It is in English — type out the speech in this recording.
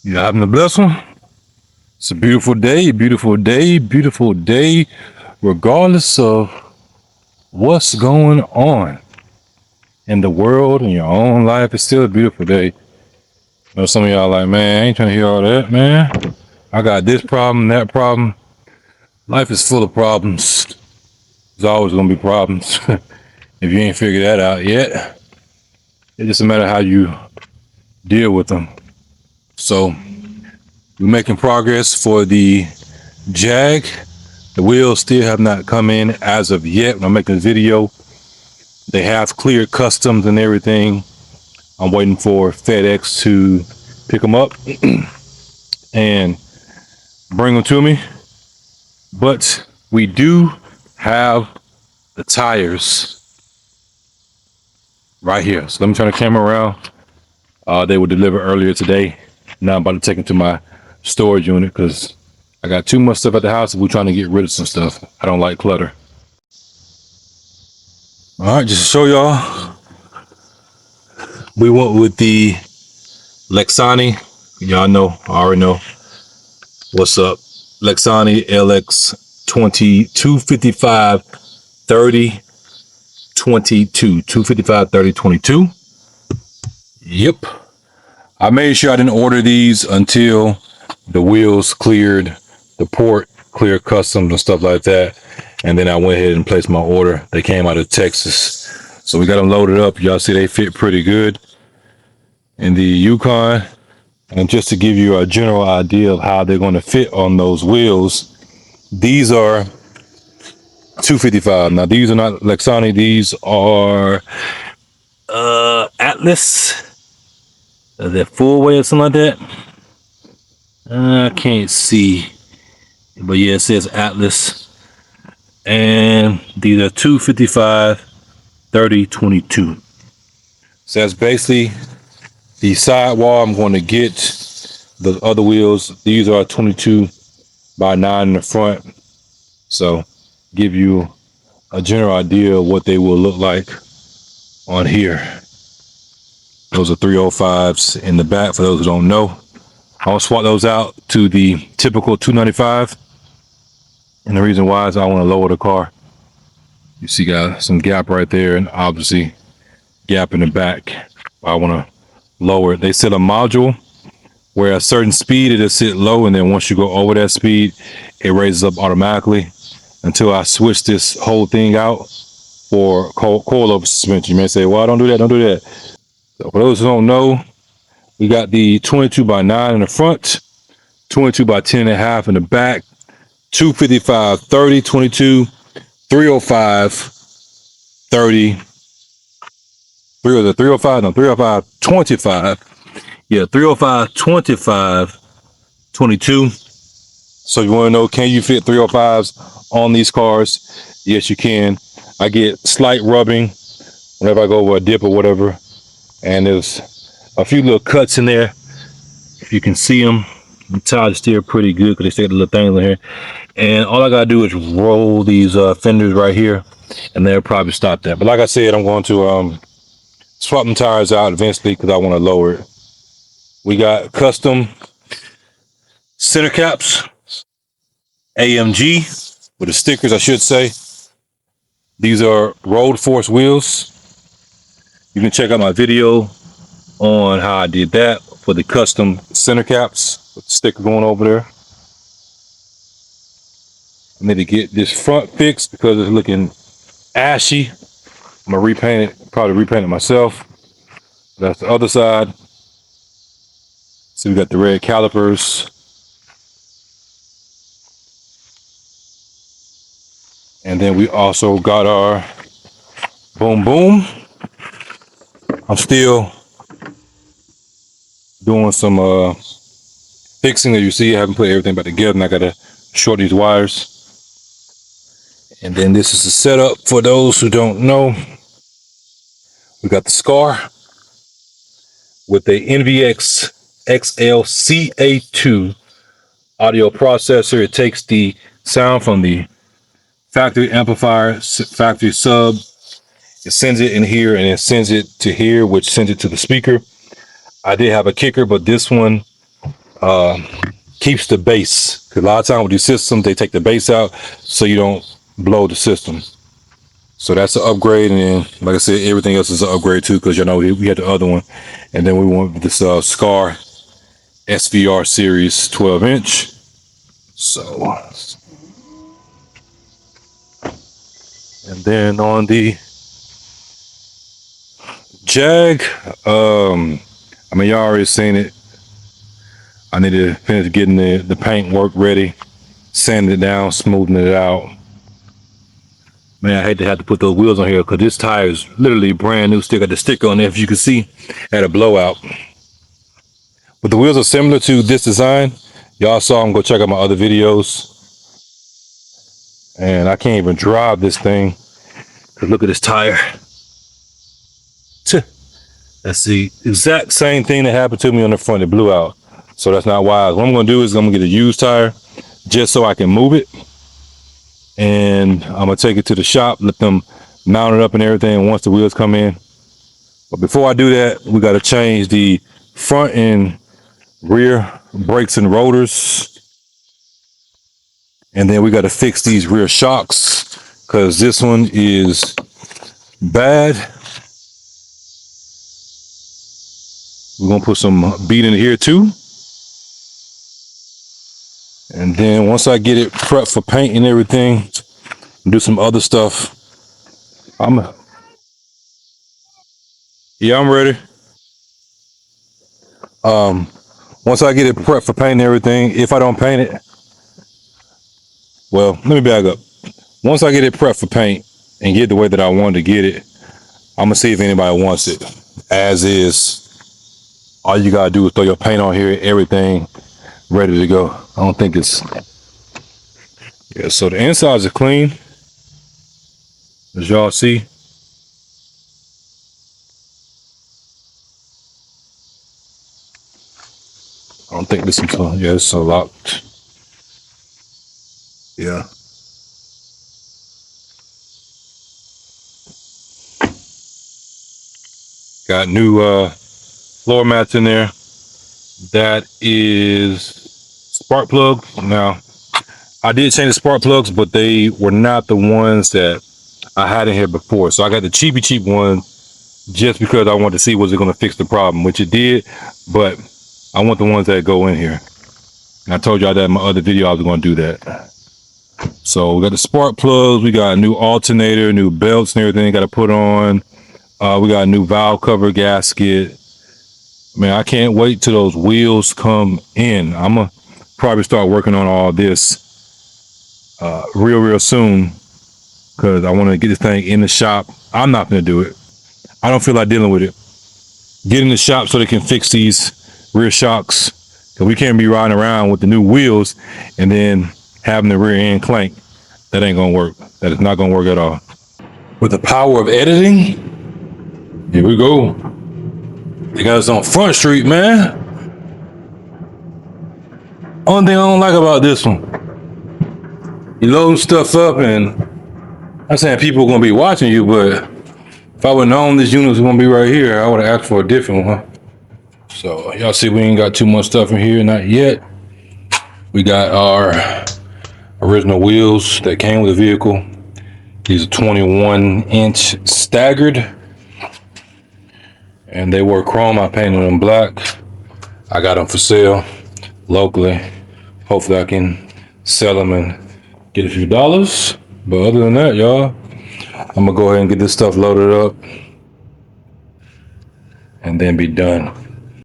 You having a blessed one? It's a beautiful day, beautiful day, beautiful day, regardless of what's going on in the world and your own life. It's still a beautiful day. You know, some of y'all like, man, I ain't trying to hear all that, man. I got this problem, that problem. Life is full of problems. There's always gonna be problems. If you ain't figured that out yet, it's just a matter of how you deal with them. So we're making progress for the Jag. The wheels still have not come in as of yet. When I'm making this video, they have cleared customs and everything. I'm waiting for FedEx to pick them up and bring them to me. But we do have the tires right here. So let me turn the camera around. They were delivered earlier today. Now I'm about to take them to my storage unit because I got too much stuff at the house. We're trying to get rid of some stuff. I don't like clutter. All right, just to show y'all, we went with the Lexani. Y'all know, I already know what's up. Lexani LX 255 30 22. 255 30 22. Yep. I made sure I didn't order these until the wheels cleared, the port cleared customs and stuff like that. And then I went ahead and placed my order. They came out of Texas. So we got them loaded up. Y'all see they fit pretty good in the Yukon. And just to give you a general idea of how they're going to fit on those wheels, these are 255. Now these are not Lexani, these are Atlas. Is that full weight or something like that? I can't see, but yeah, it says Atlas. And these are 255 30 22. So that's basically the sidewall. I'm going to get the other wheels. These are 22 by 9 in the front. So give you a general idea of what they will look like on here. Those are 305s in the back for those who don't know. I'll swap those out to the typical 295. And the reason why is I want to lower the car. You see got some gap right there and obviously gap in the back. I want to lower it. They set a module where a certain speed it'll sit low, and then once you go over that speed, it raises up automatically until I switch this whole thing out for coilover suspension. You may say, well, don't do that, don't do that. So for those who don't know, we got the 22 by 9 in the front, 22 by 10 and a half in the back, 255 30 22, 305 30, 305, no, 305 25. Yeah, 305 25 22. So you want to know, can you fit 305s on these cars? Yes, you can. I get slight rubbing whenever I go over a dip or whatever, and there's a few little cuts in there. If you can see them, the tires steer pretty good because they stick the little things in here. And all I gotta do is roll these fenders right here, and they'll probably stop that. But like I said, I'm going to swap them tires out eventually because I want to lower it. We got custom center caps, AMG with the stickers, I should say. These are Road Force wheels. You can check out my video on how I did that for the custom center caps with the sticker going over there. I need to get this front fixed because it's looking ashy. I'm gonna repaint it, probably repaint it myself. That's the other side. So we got the red calipers. And then we also got our boom boom. I'm still doing some fixing. As you see, I haven't put everything back together, and I gotta shorten these wires. And then this is the setup for those who don't know. We got the Scar with the NVX XLCA2 audio processor. It takes the sound from the factory amplifier, factory sub. It sends it in here and it sends it to here, which sends it to the speaker. I did have a kicker, but this one keeps the base. Because a lot of times with these systems, they take the base out so you don't blow the system. So that's an upgrade, and then, like I said, everything else is an upgrade too. Because you know we had the other one, and then we went with this Scar SVR series 12-inch. So, and then on the Jag, I mean, y'all already seen it. I need to finish getting the paint work ready, sanding it down, smoothing it out. Man, I hate to have to put those wheels on here because this tire is literally brand new. Still got the sticker on there, if you can see, had a blowout. But the wheels are similar to this design. Y'all saw them, go check out my other videos. And I can't even drive this thing. Cause look at this tire. That's the exact same thing that happened to me on the front. It blew out. So that's not wise. What I'm gonna do is I'm gonna get a used tire just so I can move it. And I'm gonna take it to the shop, let them mount it up and everything once the wheels come in. But before I do that, we gotta change the front and rear brakes and rotors. And then we gotta fix these rear shocks because this one is bad. We're gonna put some bead in here too. And then once I get it prepped for paint and everything, do some other stuff. Yeah, I'm ready. Once I get it prepped for paint and everything, if I don't paint it, well, let me back up. Once I get it prepped for paint and get it the way that I want to get it, I'm gonna see if anybody wants it as is. All you gotta do is throw your paint on here, everything ready to go. I don't think it's, yeah, so the insides are clean, as y'all see. I don't think this is, yeah, it's locked. Yeah. Got new floor mats in there. That is spark plug. Now, I did change the spark plugs, but they were not the ones that I had in here before. So I got the cheap one just because I wanted to see was it going to fix the problem, which it did. But I want the ones that go in here. And I told y'all that in my other video I was going to do that. So we got the spark plugs. We got a new alternator, new belts and everything got to put on. We got a new valve cover gasket. Man, I can't wait till those wheels come in. I'm gonna probably start working on all this real soon because I want to get this thing in the shop. I'm not gonna do it. I don't feel like dealing with it. Get in the shop so they can fix these rear shocks. Cause we can't be riding around with the new wheels and then having the rear end clank. That ain't gonna work. That is not gonna work at all. With the power of editing, here we go. They got us on Front Street, man. Only thing I don't like about this one, you loading stuff up, and I'm saying people are gonna be watching you, but if I would have known this unit was gonna be right here, I would have asked for a different one. So y'all see we ain't got too much stuff in here, not yet. We got our original wheels that came with the vehicle. These are 21-inch staggered. And they were chrome. I painted them black. I got them for sale locally. Hopefully I can sell them and get a few dollars. But other than that, y'all, I'm gonna go ahead and get this stuff loaded up and then be done.